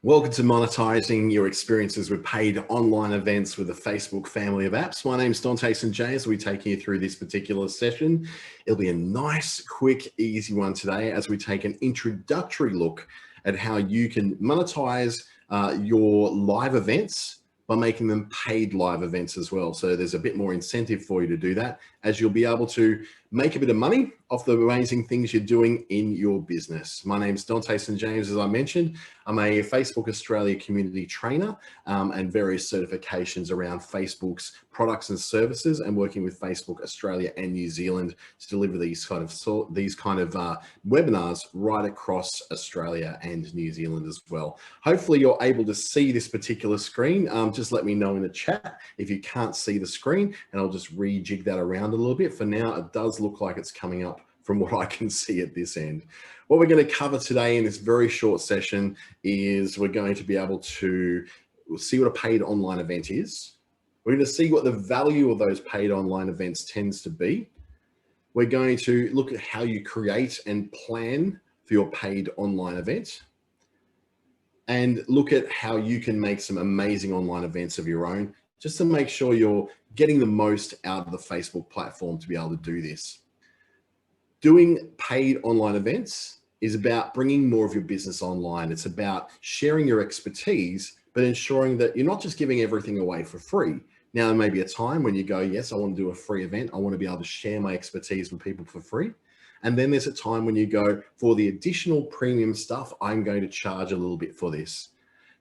Welcome to monetizing your experiences with paid online events with the Facebook family of apps. My name is Dante St James. We'll be taking you through this particular session. It'll be a nice, quick, easy one today as we take an introductory look at how you can monetize your live events by making them paid live events as well. So there's a bit more incentive for you to do that, as you'll be able to make a bit of money off the amazing things you're doing in your business. My name is Dante St James, as I mentioned. I'm a Facebook Australia community trainer and various certifications around Facebook's products and services, and working with Facebook Australia and New Zealand to deliver these kind of webinars right across Australia and New Zealand as well. Hopefully you're able to see this particular screen. Just let me know in the chat if you can't see the screen, and I'll just rejig that around a little bit. For now, it does look like it's coming up from what I can see at this end. What we're going to cover today in this very short session is we're going to be able to see what a paid online event is. We're going to see what the value of those paid online events tends to be. We're going to look at how you create and plan for your paid online event, and look at how you can make some amazing online events of your own, just to make sure you're getting the most out of the Facebook platform to be able to do this. Doing paid online events is about bringing more of your business online. It's about sharing your expertise, but ensuring that you're not just giving everything away for free. Now, there may be a time when you go, yes, I want to do a free event. I want to be able to share my expertise with people for free. And then there's a time when you go, for the additional premium stuff, I'm going to charge a little bit for this.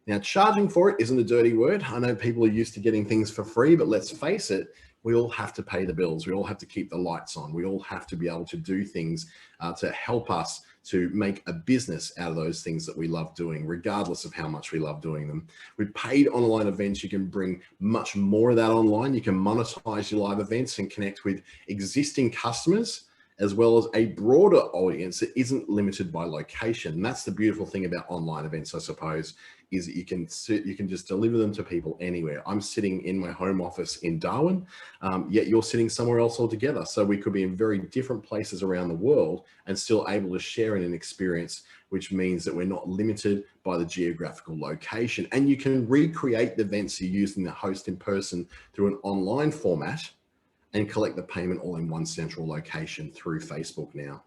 Now, charging for it isn't a dirty word. I know people are used to getting things for free, but let's face it, we all have to pay the bills. We all have to keep the lights on. We all have to be able to do things to help us to make a business out of those things that we love doing, regardless of how much we love doing them. With paid online events, you can bring much more of that online. You can monetize your live events and connect with existing customers, as well as a broader audience that isn't limited by location. And that's the beautiful thing about online events, I suppose, is that you can just deliver them to people anywhere. I'm sitting in my home office in Darwin, yet you're sitting somewhere else altogether. So we could be in very different places around the world and still able to share in an experience, which means that we're not limited by the geographical location. And you can recreate the events you used in the host in person through an online format and collect the payment all in one central location through Facebook now.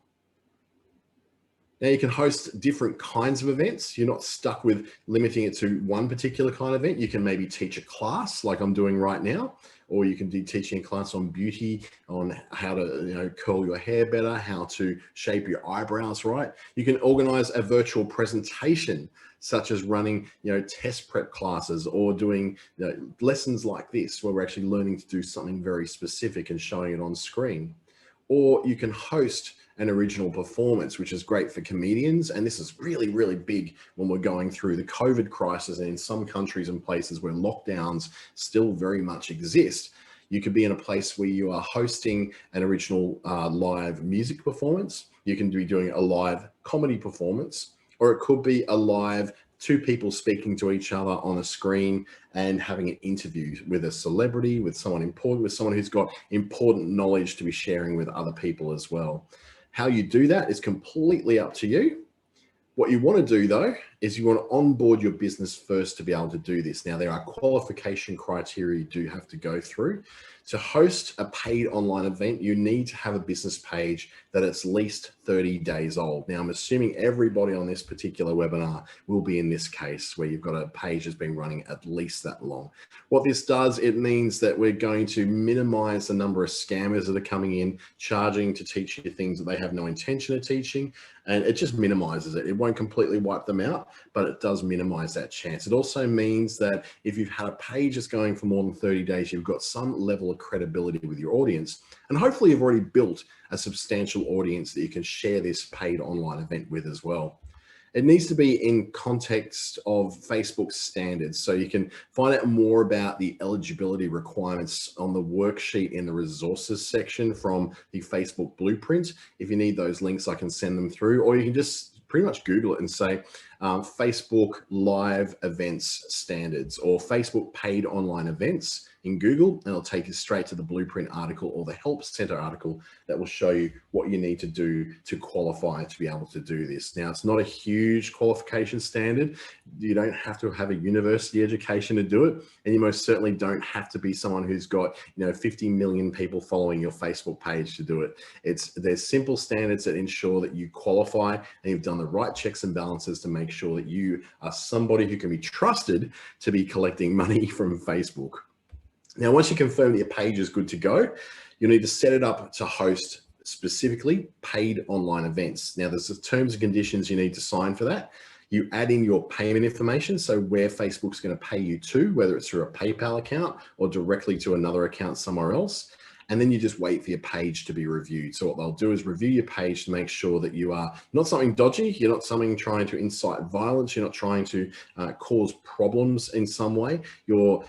Now, you can host different kinds of events. You're not stuck with limiting it to one particular kind of event. You can maybe teach a class like I'm doing right now, or you can be teaching a class on beauty, on how to curl your hair better, how to shape your eyebrows right. You can organize a virtual presentation, such as running test prep classes, or doing lessons like this, where we're actually learning to do something very specific and showing it on screen. Or you can host an original performance, which is great for comedians. And this is really, really big when we're going through the COVID crisis, and in some countries and places where lockdowns still very much exist. You could be in a place where you are hosting an original live music performance. You can be doing a live comedy performance, or it could be a live two people speaking to each other on a screen and having an interview with a celebrity, with someone important, with someone who's got important knowledge to be sharing with other people as well. How you do that is completely up to you. What you want to do, though, is you want to onboard your business first to be able to do this. Now, there are qualification criteria you do have to go through. To host a paid online event, you need to have a business page that is at least 30 days old. Now, I'm assuming everybody on this particular webinar will be in this case, where you've got a page that's been running at least that long. What this does, it means that we're going to minimize the number of scammers that are coming in, charging to teach you things that they have no intention of teaching, and it just minimizes it. It won't completely wipe them out, but it does minimize that chance. It also means that if you've had a page that's going for more than 30 days, you've got some level of credibility with your audience, and hopefully you've already built a substantial audience that you can share this paid online event with as well. It needs to be in context of Facebook standards. So you can find out more about the eligibility requirements on the worksheet in the resources section from the Facebook blueprint. If you need those links, I can send them through, or you can just pretty much Google it and say, Facebook live events standards or Facebook paid online events in Google, and it'll take you straight to the blueprint article or the help center article that will show you what you need to do to qualify to be able to do this. Now, it's not a huge qualification standard. You don't have to have a university education to do it, and you most certainly don't have to be someone who's got 50 million people following your Facebook page to do it. There's simple standards that ensure that you qualify and you've done the right checks and balances to make sure that you are somebody who can be trusted to be collecting money from Facebook. Now, once you confirm that your page is good to go, you'll need to set it up to host specifically paid online events. Now, there's the terms and conditions you need to sign for that. You add in your payment information, so where Facebook's going to pay you to, whether it's through a PayPal account or directly to another account somewhere else. And then you just wait for your page to be reviewed. So what they'll do is review your page to make sure that you are not something dodgy, you're not something trying to incite violence, you're not trying to cause problems in some way. You're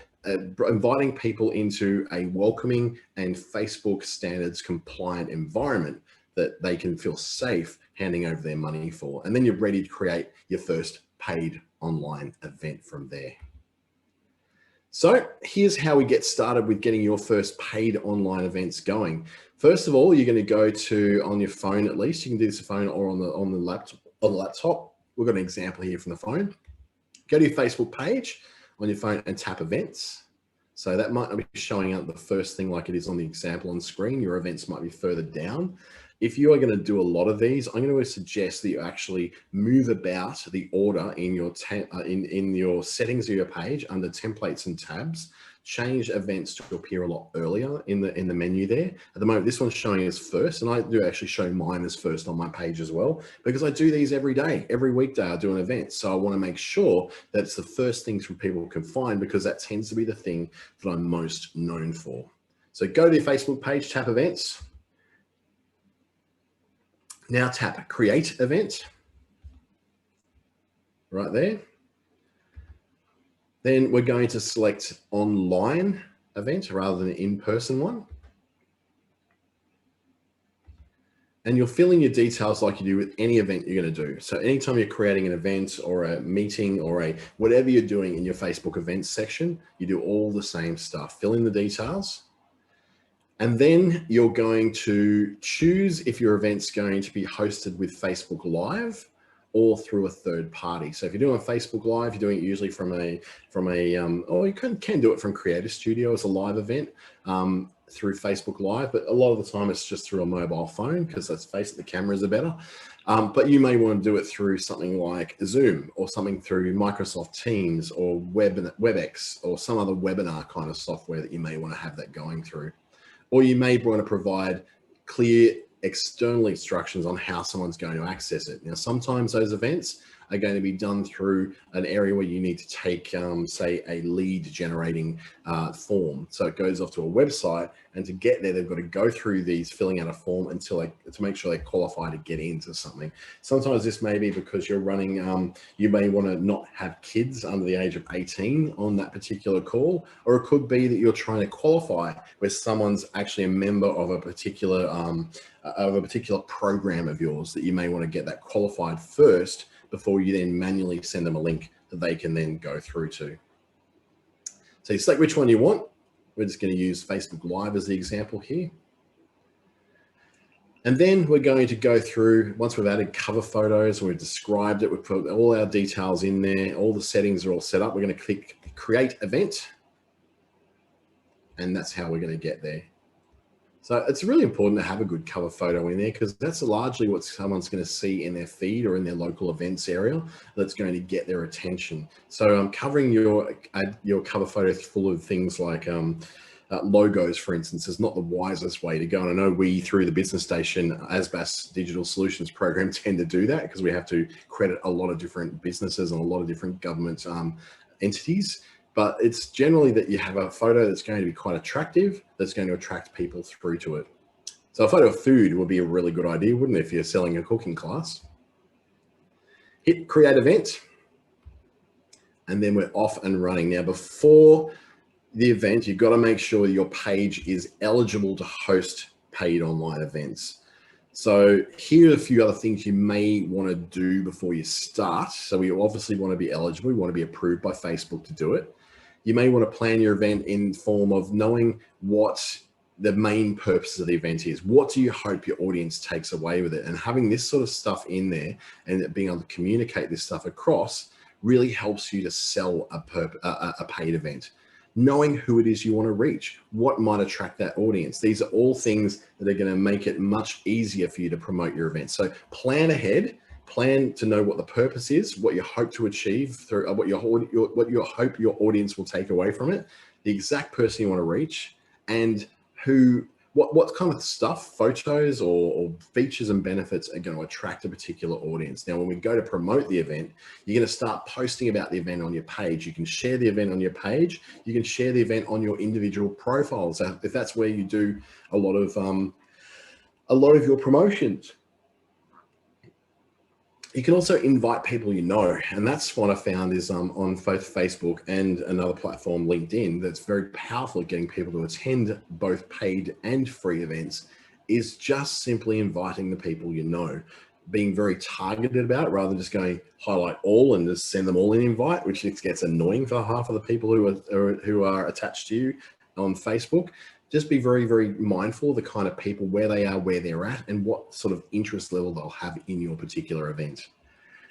inviting people into a welcoming and Facebook standards compliant environment that they can feel safe handing over their money for. And then you're ready to create your first paid online event from there. So here's how we get started with getting your first paid online events going. First of all, you're going to go to, on your phone at least, you can do this on the phone or on the laptop. We've got an example here from the phone. Go to your Facebook page on your phone and tap events. So that might not be showing up the first thing like it is on the example on screen. Your events might be further down. If you are going to do a lot of these, I'm going to suggest that you actually move about the order in your in your settings of your page under templates and tabs. Change events to appear a lot earlier in the menu there. At the moment, this one's showing as first, and I do actually show mine as first on my page as well, because I do these every day. Every weekday I do an event. So I want to make sure that it's the first things from people can find, because that tends to be the thing that I'm most known for. So go to your Facebook page, tap events. Now tap create event right there. Then we're going to select online event rather than an in-person one. And you'll fill in your details like you do with any event you're going to do. So anytime you're creating an event or a meeting or whatever you're doing in your Facebook events section, you do all the same stuff. Fill in the details. And then you're going to choose if your event's going to be hosted with Facebook Live or through a third party. So if you're doing a Facebook Live, you're doing it usually or you can do it from Creator Studio as a live event through Facebook Live, but a lot of the time it's just through a mobile phone, because let's face it, the cameras are better. But you may want to do it through something like Zoom or something through Microsoft Teams or WebEx or some other webinar kind of software that you may want to have that going through. Or you may want to provide clear external instructions on how someone's going to access it. Now, sometimes those events are going to be done through an area where you need to take, say, a lead generating form. So it goes off to a website, and to get there, they've got to go through these, filling out a form to make sure they qualify to get into something. Sometimes this may be because you're running, you may want to not have kids under the age of 18 on that particular call, or it could be that you're trying to qualify where someone's actually a member of a particular program of yours, that you may want to get that qualified first before you then manually send them a link that they can then go through to. So you select which one you want. We're just going to use Facebook Live as the example here. And then we're going to go through, once we've added cover photos and we've described it, we've put all our details in there, all the settings are all set up, we're going to click create event. And that's how we're going to get there. So it's really important to have a good cover photo in there, because that's largely what someone's going to see in their feed or in their local events area that's going to get their attention. So covering your cover photo full of things like logos, for instance, is not the wisest way to go. And I know we, through the Business Station ASBAS Digital Solutions Program, tend to do that, because we have to credit a lot of different businesses and a lot of different government entities. But it's generally that you have a photo that's going to be quite attractive, that's going to attract people through to it. So a photo of food would be a really good idea, wouldn't it, if you're selling a cooking class? Hit create event, and then we're off and running. Now, before the event, you've got to make sure your page is eligible to host paid online events. So here are a few other things you may want to do before you start. So we obviously want to be eligible. We want to be approved by Facebook to do it. You may want to plan your event in form of knowing what the main purpose of the event is. What do you hope your audience takes away with it? And having this sort of stuff in there and being able to communicate this stuff across really helps you to sell a paid event. Knowing who it is you want to reach, what might attract that audience. These are all things that are going to make it much easier for you to promote your event. So plan ahead, plan to know what the purpose is, what you hope to achieve through what you hope your audience will take away from it, the exact person you want to reach, and what kind of stuff, photos or features and benefits are going to attract a particular audience. Now, when we go to promote the event, you're going to start posting about the event on your page. You can share the event on your page. You can share the event on your individual profiles if that's where you do a lot of your promotions. You can also invite people you know, and that's what I found is on both Facebook and another platform, LinkedIn, that's very powerful at getting people to attend both paid and free events, is just simply inviting the people you know, being very targeted about it rather than just going highlight all and just send them all an invite, which gets annoying for half of the people who are attached to you on Facebook. Just be very, very mindful of the kind of people, where they are, where they're at, and what sort of interest level they'll have in your particular event.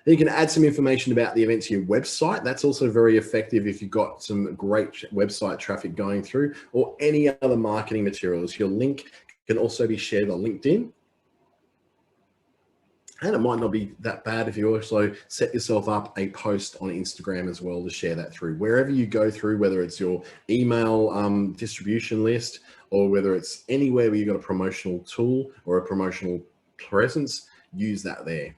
Then you can add some information about the event to your website. That's also very effective if you've got some great website traffic going through, or any other marketing materials. Your link can also be shared on LinkedIn. And it might not be that bad if you also set yourself up a post on Instagram as well to share that through. Wherever you go through, whether it's your email distribution list, or whether it's anywhere where you've got a promotional tool or a promotional presence, use that there.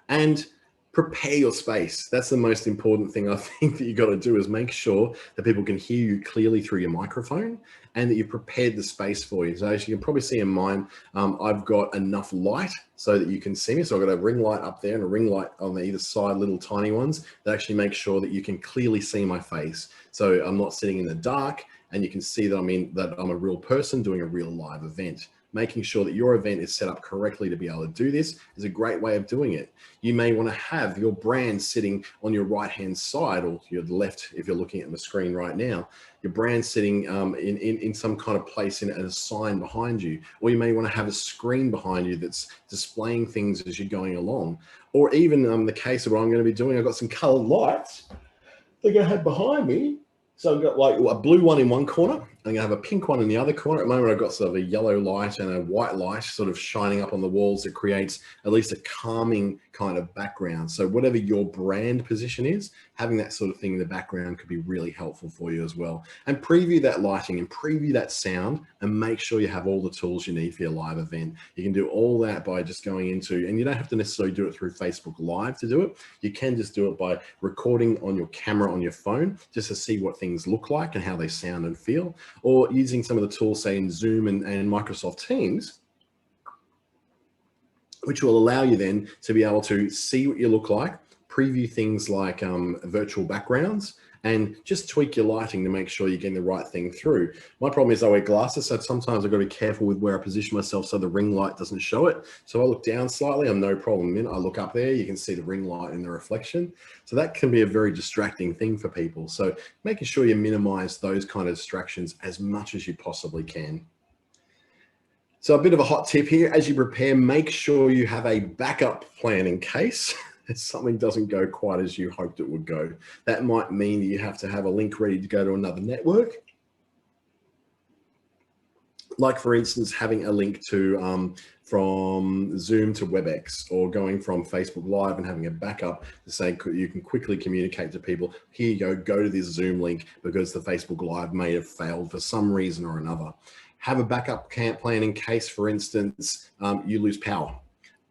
And prepare your space. That's the most important thing I think that you've got to do, is make sure that people can hear you clearly through your microphone and that you've prepared the space for you. So as you can probably see in mine, I've got enough light so that you can see me. So I've got a ring light up there and a ring light on either side, little tiny ones that actually make sure that you can clearly see my face. So I'm not sitting in the dark, and you can see that I'm a real person doing a real live event. Making sure that your event is set up correctly to be able to do this is a great way of doing it. You may want to have your brand sitting on your right-hand side, or your left if you're looking at the screen right now. Your brand sitting in some kind of place in a sign behind you. Or you may want to have a screen behind you that's displaying things as you're going along. Or even the case of what I'm going to be doing, I've got some colored lights they're going to have behind me. So I've got like a blue one in one corner. I'm going to have a pink one in the other corner. At the moment, I've got sort of a yellow light and a white light sort of shining up on the walls that creates at least a calming kind of background. So whatever your brand position is, having that sort of thing in the background could be really helpful for you as well. And preview that lighting and preview that sound, and make sure you have all the tools you need for your live event. You can do all that by just going into, and you don't have to necessarily do it through Facebook Live to do it. You can just do it by recording on your camera on your phone, just to see what things look like and how they sound and feel. Or using some of the tools, say in Zoom and Microsoft Teams, which will allow you then to be able to see what you look like, preview things like virtual backgrounds, and just tweak your lighting to make sure you're getting the right thing through. My problem is I wear glasses, so sometimes I've got to be careful with where I position myself so the ring light doesn't show it. So I look down slightly, I'm no problem. I look up there, you can see the ring light in the reflection. So that can be a very distracting thing for people. So making sure you minimize those kind of distractions as much as you possibly can. So a bit of a hot tip here, as you prepare, make sure you have a backup plan in case something doesn't go quite as you hoped it would go. That might mean that you have to have a link ready to go to another network. Like for instance, having a link to from Zoom to WebEx, or going from Facebook Live and having a backup to say you can quickly communicate to people, here you go to this Zoom link because the Facebook Live may have failed for some reason or another. Have a backup plan in case, for instance, you lose power,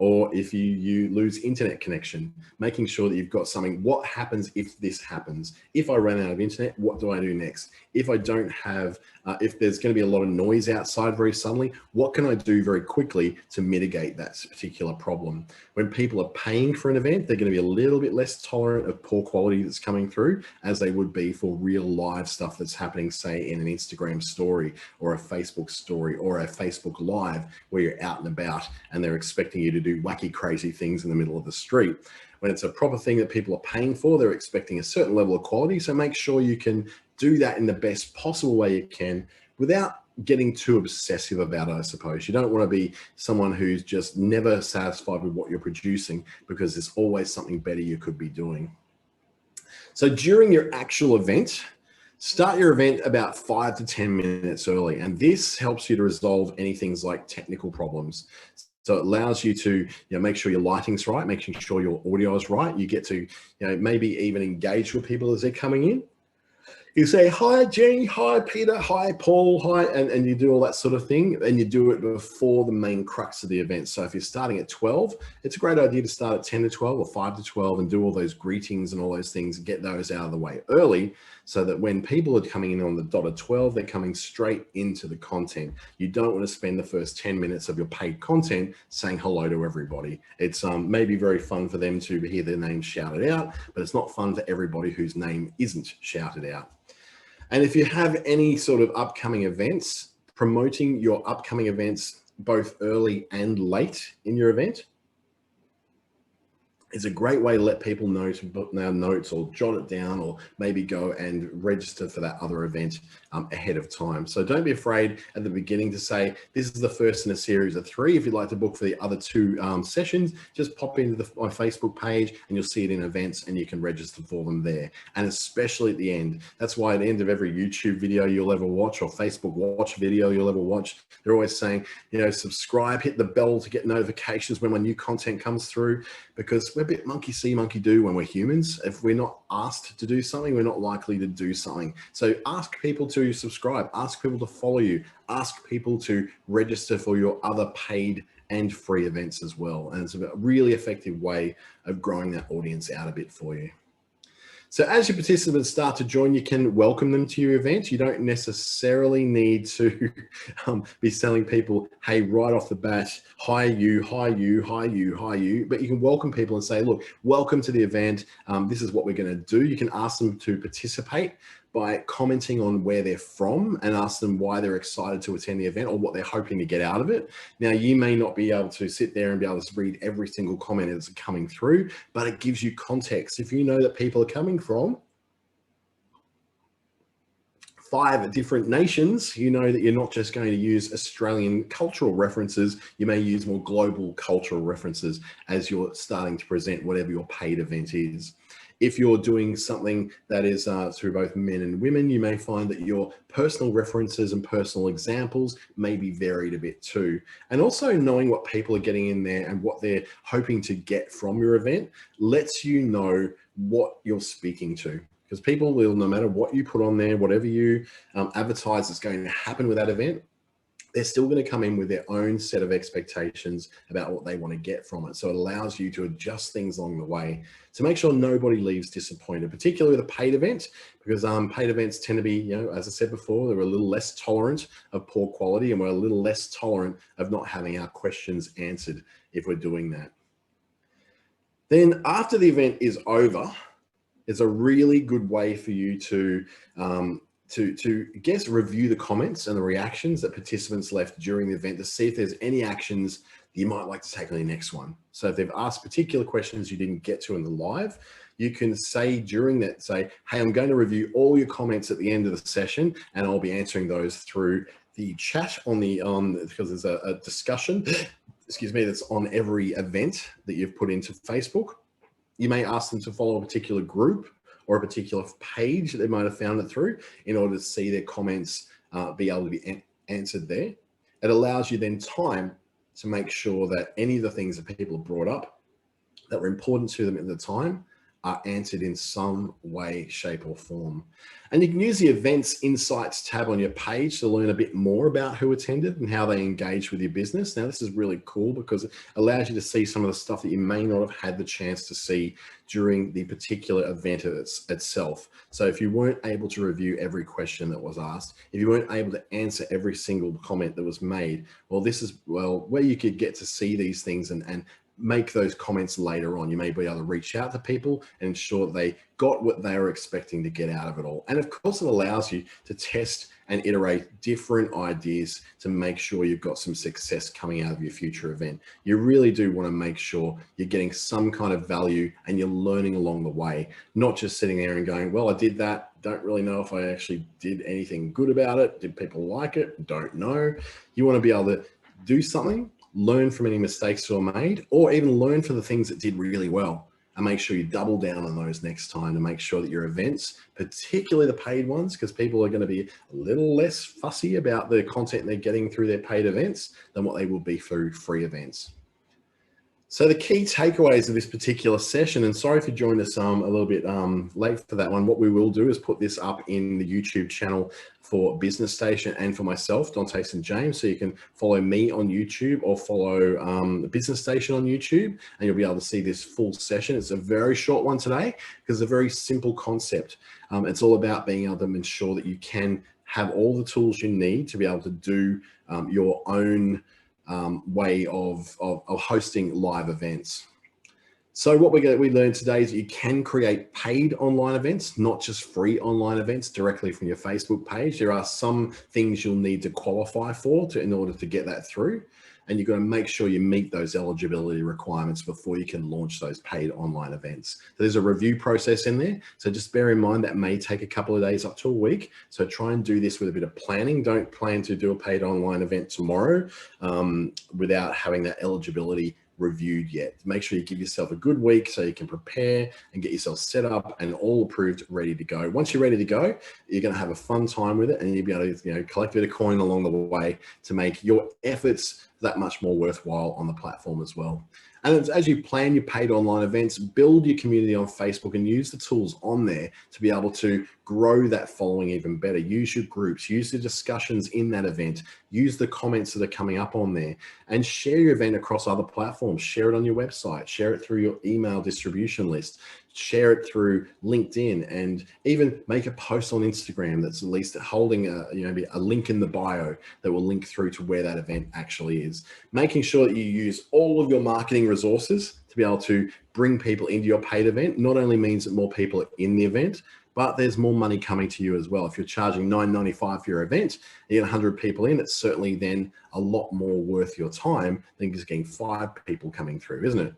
or if you lose internet connection, making sure that you've got something. What happens if this happens? If I run out of internet, what do I do next? If I don't have, if there's going to be a lot of noise outside very suddenly, what can I do very quickly to mitigate that particular problem? When people are paying for an event, they're going to be a little bit less tolerant of poor quality that's coming through as they would be for real live stuff that's happening, say in an Instagram story or a Facebook story or a Facebook Live where you're out and about and they're expecting you to do wacky, crazy things in the middle of the street. When it's a proper thing that people are paying for, they're expecting a certain level of quality. So make sure you can do that in the best possible way you can without getting too obsessive about it, I suppose. You don't want to be someone who's just never satisfied with what you're producing because there's always something better you could be doing. So during your actual event, start your event about 5 to 10 minutes early, and this helps you to resolve any things like technical problems. So it allows you to make sure your lighting's right, making sure your audio is right. You get to maybe even engage with people as they're coming in. You say, hi, Jenny, hi, Peter, hi, Paul, hi, and you do all that sort of thing, and you do it before the main crux of the event. So if you're starting at 12, it's a great idea to start at 10 to 12 or 5 to 12 and do all those greetings and all those things and get those out of the way early so that when people are coming in on the dot of 12, they're coming straight into the content. You don't want to spend the first 10 minutes of your paid content saying hello to everybody. It's maybe very fun for them to hear their name shouted out, but it's not fun for everybody whose name isn't shouted out. And if you have any sort of upcoming events, promoting your upcoming events both early and late in your event is a great way to let people know to book their notes or jot it down or maybe go and register for that other event ahead of time. So don't be afraid at the beginning to say, this is the first in a series of 3. If you'd like to book for the other 2 sessions, just pop into my Facebook page and you'll see it in events and you can register for them there. And especially at the end, that's why at the end of every YouTube video you'll ever watch or Facebook watch video you'll ever watch, they're always saying, subscribe, hit the bell to get notifications when my new content comes through, because we're a bit monkey see, monkey do when we're humans. If we're not asked to do something, we're not likely to do something. So ask people to subscribe, ask people to follow you, ask people to register for your other paid and free events as well. And it's a really effective way of growing that audience out a bit for you. So as your participants start to join, you can welcome them to your event. You don't necessarily need to be telling people, hey, right off the bat, hi you, hi you, hi you, hi you. But you can welcome people and say, look, welcome to the event. This is what we're going to do. You can ask them to participate by commenting on where they're from and ask them why they're excited to attend the event or what they're hoping to get out of it. Now, you may not be able to sit there and be able to read every single comment that's coming through, but it gives you context. If you know that people are coming from 5 different nations, you know that you're not just going to use Australian cultural references, you may use more global cultural references as you're starting to present whatever your paid event is. If you're doing something that is through both men and women, you may find that your personal references and personal examples may be varied a bit too. And also knowing what people are getting in there and what they're hoping to get from your event lets you know what you're speaking to. Because people will, no matter what you put on there, whatever you advertise is going to happen with that event, they're still going to come in with their own set of expectations about what they want to get from it. So it allows you to adjust things along the way to make sure nobody leaves disappointed, particularly with a paid event, because paid events tend to be, as I said before, they're a little less tolerant of poor quality and we're a little less tolerant of not having our questions answered if we're doing that. Then after the event is over, it's a really good way for you to review the comments and the reactions that participants left during the event to see if there's any actions that you might like to take on the next one. So if they've asked particular questions you didn't get to in the live, you can say during that, hey, I'm going to review all your comments at the end of the session and I'll be answering those through the chat on the, because there's a discussion, excuse me, that's on every event that you've put into Facebook. You may ask them to follow a particular group or a particular page that they might have found it through in order to see their comments be able to be answered there. It allows you then time to make sure that any of the things that people have brought up that were important to them at the time are answered in some way, shape, or form. And you can use the Events Insights tab on your page to learn a bit more about who attended and how they engage with your business. Now, this is really cool because it allows you to see some of the stuff that you may not have had the chance to see during the particular event itself. So if you weren't able to review every question that was asked, if you weren't able to answer every single comment that was made, well, this is where you could get to see these things and make those comments later on. You may be able to reach out to people and ensure they got what they were expecting to get out of it all. And of course, it allows you to test and iterate different ideas to make sure you've got some success coming out of your future event. You really do want to make sure you're getting some kind of value and you're learning along the way, not just sitting there and going, well, I did that. Don't really know if I actually did anything good about it. Did people like it? Don't know. You want to be able to do something, learn from any mistakes that were made, or even learn from the things that did really well, and make sure you double down on those next time to make sure that your events, particularly the paid ones, because people are going to be a little less fussy about the content they're getting through their paid events than what they will be through free events. So the key takeaways of this particular session, and sorry if you joined us a little bit late for that one, what we will do is put this up in the YouTube channel for Business Station and for myself, Dante St James. So you can follow me on YouTube or follow the Business Station on YouTube, and you'll be able to see this full session. It's a very short one today because it's a very simple concept. It's all about being able to ensure that you can have all the tools you need to be able to do your own way of hosting live events. So what we learned today is that you can create paid online events, not just free online events directly from your Facebook page. There are some things you'll need to qualify for in order to get that through. And you've got to make sure you meet those eligibility requirements before you can launch those paid online events. So there's a review process in there. So just bear in mind that may take a couple of days up to a week. So try and do this with a bit of planning. Don't plan to do a paid online event tomorrow without having that eligibility reviewed yet. Make sure you give yourself a good week so you can prepare and get yourself set up and all approved, ready to go. Once you're ready to go, you're going to have a fun time with it, and you'll be able to collect a bit of coin along the way to make your efforts that much more worthwhile on the platform as well. And as you plan your paid online events, build your community on Facebook and use the tools on there to be able to grow that following even better. Use your groups, use the discussions in that event, use the comments that are coming up on there, and share your event across other platforms. Share it on your website, share it through your email distribution list, share it through LinkedIn, and even make a post on Instagram that's at least holding a link in the bio that will link through to where that event actually is. Making sure that you use all of your marketing resources to be able to bring people into your paid event not only means that more people are in the event, but there's more money coming to you as well. If you're charging $9.95 for your event, you get 100 people in, it's certainly then a lot more worth your time than just getting 5 people coming through, isn't it?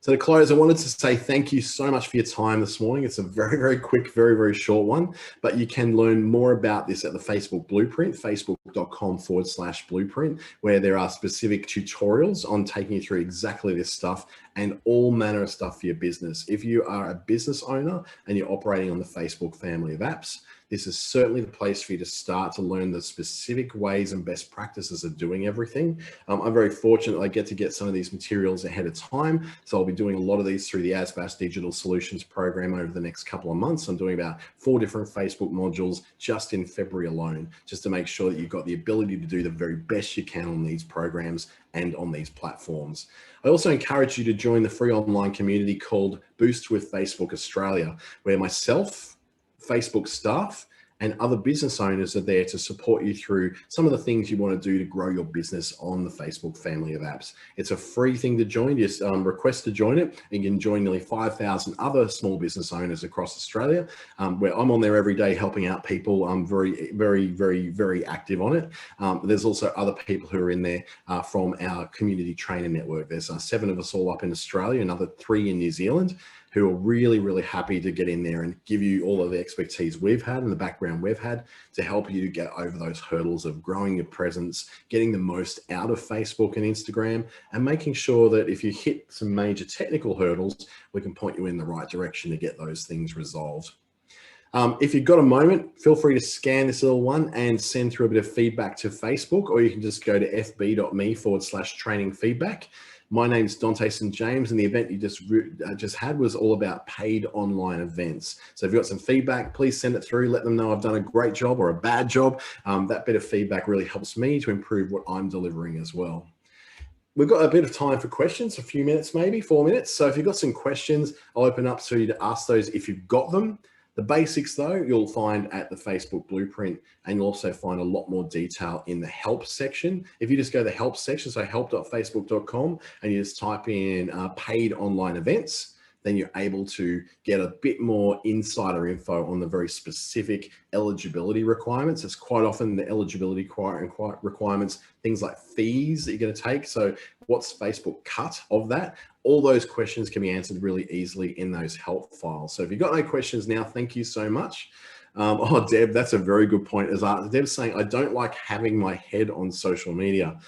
So to close, I wanted to say thank you so much for your time this morning. It's a very, very quick, very, very short one, but you can learn more about this at the Facebook Blueprint, facebook.com/blueprint, where there are specific tutorials on taking you through exactly this stuff and all manner of stuff for your business. If you are a business owner and you're operating on the Facebook family of apps, this is certainly the place for you to start to learn the specific ways and best practices of doing everything. I'm very fortunate I get to get some of these materials ahead of time. So I'll be doing a lot of these through the ASBAS Digital Solutions Program over the next couple of months. I'm doing about 4 different Facebook modules just in February alone, just to make sure that you've got the ability to do the very best you can on these programs and on these platforms. I also encourage you to join the free online community called Boost with Facebook Australia, where myself, Facebook staff, and other business owners are there to support you through some of the things you want to do to grow your business on the Facebook family of apps. It's a free thing to join. Just request to join it, and you can join nearly 5,000 other small business owners across Australia, where I'm on there every day helping out people. I'm very, very, very, very active on it. There's also other people who are in there from our community trainer network. There's 7 of us all up in Australia, another 3 in New Zealand, who are really, really happy to get in there and give you all of the expertise we've had and the background we've had to help you to get over those hurdles of growing your presence, getting the most out of Facebook and Instagram, and making sure that if you hit some major technical hurdles, we can point you in the right direction to get those things resolved. If you've got a moment, feel free to scan this little one and send through a bit of feedback to Facebook, or you can just go to fb.me/training feedback. My name's Dante St James, and the event you just had was all about paid online events. So if you've got some feedback, please send it through. Let them know I've done a great job or a bad job. That bit of feedback really helps me to improve what I'm delivering as well. We've got a bit of time for questions, a few minutes, maybe 4 minutes. So if you've got some questions, I'll open up to you to ask those if you've got them. The basics, though, you'll find at the Facebook Blueprint, and you'll also find a lot more detail in the help section. If you just go to the help section, so help.facebook.com, and you just type in paid online events, then you're able to get a bit more insider info on the very specific eligibility requirements. It's quite often the eligibility requirements, things like fees that you're going to take. So what's Facebook cut of that? All those questions can be answered really easily in those help files. So if you've got no questions now, thank you so much. Oh, Deb, that's a very good point. As Deb's saying, I don't like having my head on social media.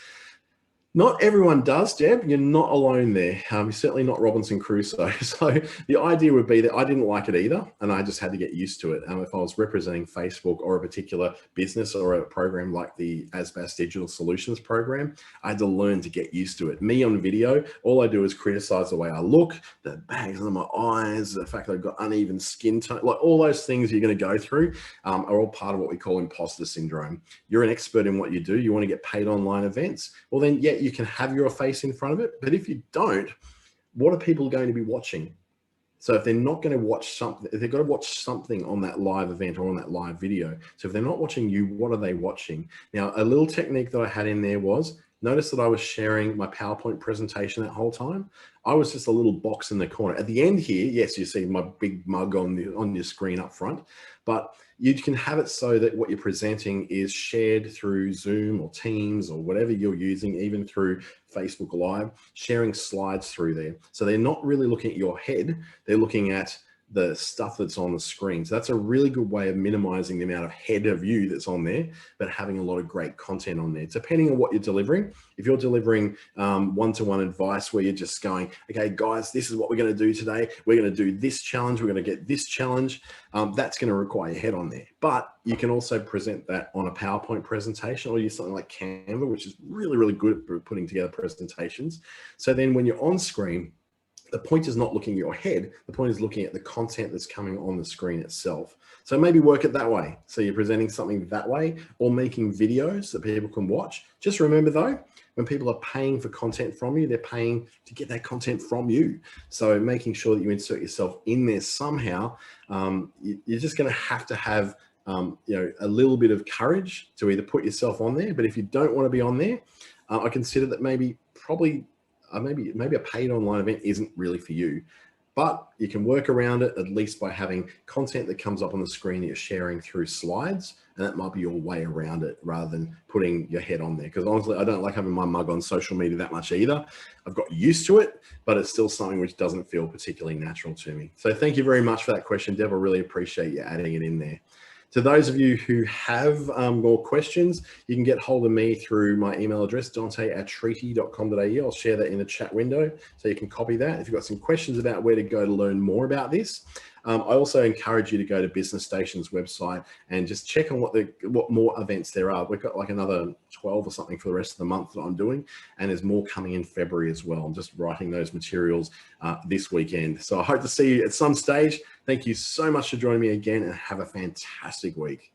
Not everyone does, Deb. You're not alone there. You're certainly not Robinson Crusoe. So the idea would be that I didn't like it either, and I just had to get used to it. If I was representing Facebook or a particular business or a program like the ASBAS Digital Solutions Program, I had to learn to get used to it. Me on video, all I do is criticize the way I look, the bags under my eyes, the fact that I've got uneven skin tone, like all those things you're going to go through are all part of what we call imposter syndrome. You're an expert in what you do. You want to get paid online events. Well, then, yeah, you can have your face in front of it, but if you don't, what are people going to be watching? So if they're not going to watch something, if they've got to watch something on that live event or on that live video. So if they're not watching you, what are they watching? Now, a little technique that I had in there was, notice that I was sharing my PowerPoint presentation that whole time. I was just a little box in the corner. At the end here, yes, you see my big mug on your screen up front, but you can have it so that what you're presenting is shared through Zoom or Teams or whatever you're using, even through Facebook Live, sharing slides through there. So they're not really looking at your head, they're looking at the stuff that's on the screen. So that's a really good way of minimizing the amount of head of you that's on there, but having a lot of great content on there. Depending on what you're delivering, if you're delivering one-to-one advice where you're just going, okay, guys, this is what we're going to do today. We're going to do this challenge. We're going to get this challenge. That's going to require your head on there. But you can also present that on a PowerPoint presentation or use something like Canva, which is really, really good at putting together presentations. So then when you're on screen, the point is not looking at your head. The point is looking at the content that's coming on the screen itself. So maybe work it that way. So you're presenting something that way or making videos that people can watch. Just remember though, when people are paying for content from you, they're paying to get that content from you. So making sure that you insert yourself in there somehow, you're just going to have a little bit of courage to either put yourself on there. But if you don't want to be on there, I consider that maybe a paid online event isn't really for you, but you can work around it at least by having content that comes up on the screen that you're sharing through slides, and that might be your way around it rather than putting your head on there. Because honestly, I don't like having my mug on social media that much either. I've got used to it, but it's still something which doesn't feel particularly natural to me. So thank you very much for that question, Deb. I really appreciate you adding it in there. To those of you who have more questions, you can get hold of me through my email address, dante@treaty.com.au. I'll share that in the chat window so you can copy that. If you've got some questions about where to go to learn more about this, I also encourage you to go to Business Station's website and just check on what more events there are. We've got like another 12 or something for the rest of the month that I'm doing, and there's more coming in February as well. I'm just writing those materials this weekend. So I hope to see you at some stage. Thank you so much for joining me again, and have a fantastic week.